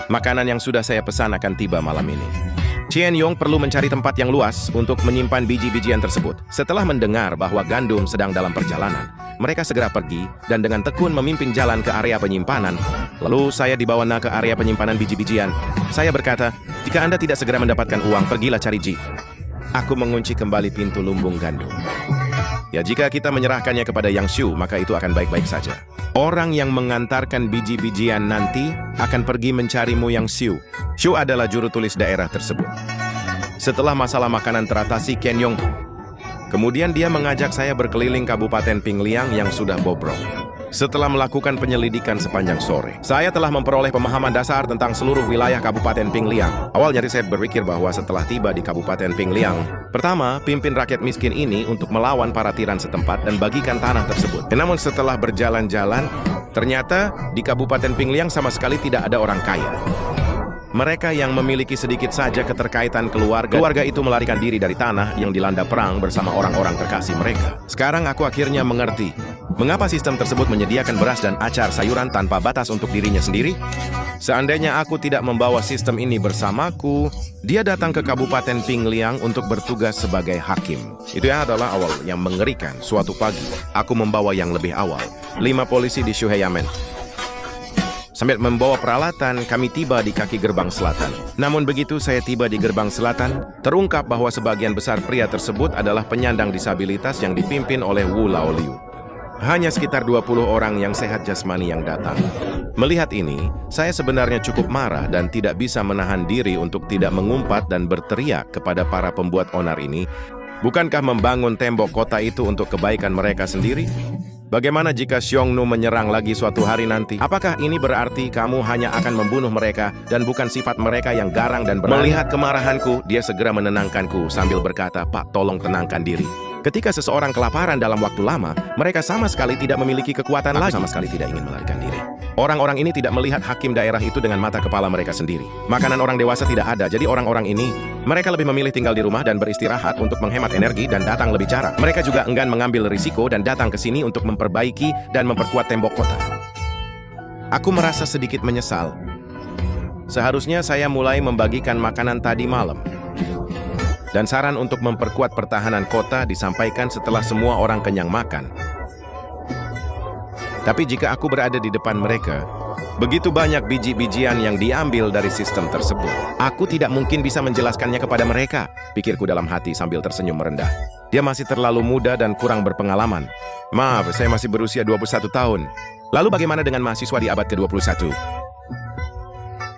Makanan yang sudah saya pesan akan tiba malam ini. Chen Yong perlu mencari tempat yang luas untuk menyimpan biji-bijian tersebut. Setelah mendengar bahwa gandum sedang dalam perjalanan, mereka segera pergi dan dengan tekun memimpin jalan ke area penyimpanan. Lalu saya dibawa ke area penyimpanan biji-bijian. Saya berkata, jika Anda tidak segera mendapatkan uang, pergilah cari Ji. Aku mengunci kembali pintu lumbung gandum. Ya, jika kita menyerahkannya kepada Yang Xiu, maka itu akan baik-baik saja. Orang yang mengantarkan biji-bijian nanti akan pergi mencarimu Yang Xiu. Xiu adalah juru tulis daerah tersebut. Setelah masalah makanan teratasi, Ken Yong kemudian dia mengajak saya berkeliling Kabupaten Pingliang yang sudah bobrok. Setelah melakukan penyelidikan sepanjang sore, saya telah memperoleh pemahaman dasar tentang seluruh wilayah Kabupaten Pingliang. Awalnya saya berpikir bahwa setelah tiba di Kabupaten Pingliang, pertama, pimpin rakyat miskin ini untuk melawan para tiran setempat dan bagikan tanah tersebut. Namun setelah berjalan-jalan, ternyata di Kabupaten Pingliang sama sekali tidak ada orang kaya. Mereka yang memiliki sedikit saja keterkaitan keluarga itu melarikan diri dari tanah yang dilanda perang bersama orang-orang terkasih mereka. Sekarang aku akhirnya mengerti mengapa sistem tersebut menyediakan beras dan acar sayuran tanpa batas untuk dirinya sendiri. Seandainya aku tidak membawa sistem ini bersamaku, dia datang ke Kabupaten Pingliang untuk bertugas sebagai hakim. Itu adalah awal yang mengerikan. Suatu pagi, aku membawa yang lebih awal, 5 polisi di Shuheiyamen. Sambil membawa peralatan, kami tiba di kaki gerbang selatan. Namun begitu saya tiba di gerbang selatan, terungkap bahwa sebagian besar pria tersebut adalah penyandang disabilitas yang dipimpin oleh Wu Laoliu. Hanya sekitar 20 orang yang sehat jasmani yang datang. Melihat ini, saya sebenarnya cukup marah dan tidak bisa menahan diri untuk tidak mengumpat dan berteriak kepada para pembuat onar ini. Bukankah membangun tembok kota itu untuk kebaikan mereka sendiri? Bagaimana jika Xiongnu menyerang lagi suatu hari nanti? Apakah ini berarti kamu hanya akan membunuh mereka dan bukan sifat mereka yang garang dan berani? Melihat kemarahanku, dia segera menenangkanku sambil berkata, "Pak, tolong tenangkan diri. Ketika seseorang kelaparan dalam waktu lama, mereka sama sekali tidak memiliki kekuatan lagi. Sama sekali tidak ingin melarikan diri. Orang-orang ini tidak melihat hakim daerah itu dengan mata kepala mereka sendiri. Makanan orang dewasa tidak ada, jadi orang-orang ini, mereka lebih memilih tinggal di rumah dan beristirahat untuk menghemat energi dan datang lebih jarang. Mereka juga enggan mengambil risiko dan datang ke sini untuk memperbaiki dan memperkuat tembok kota." Aku merasa sedikit menyesal. Seharusnya saya mulai membagikan makanan tadi malam. Dan saran untuk memperkuat pertahanan kota disampaikan setelah semua orang kenyang makan. Tapi jika aku berada di depan mereka, begitu banyak biji-bijian yang diambil dari sistem tersebut. Aku tidak mungkin bisa menjelaskannya kepada mereka, pikirku dalam hati sambil tersenyum merendah. Dia masih terlalu muda dan kurang berpengalaman. Maaf, saya masih berusia 21 tahun. Lalu bagaimana dengan mahasiswa di abad ke-21?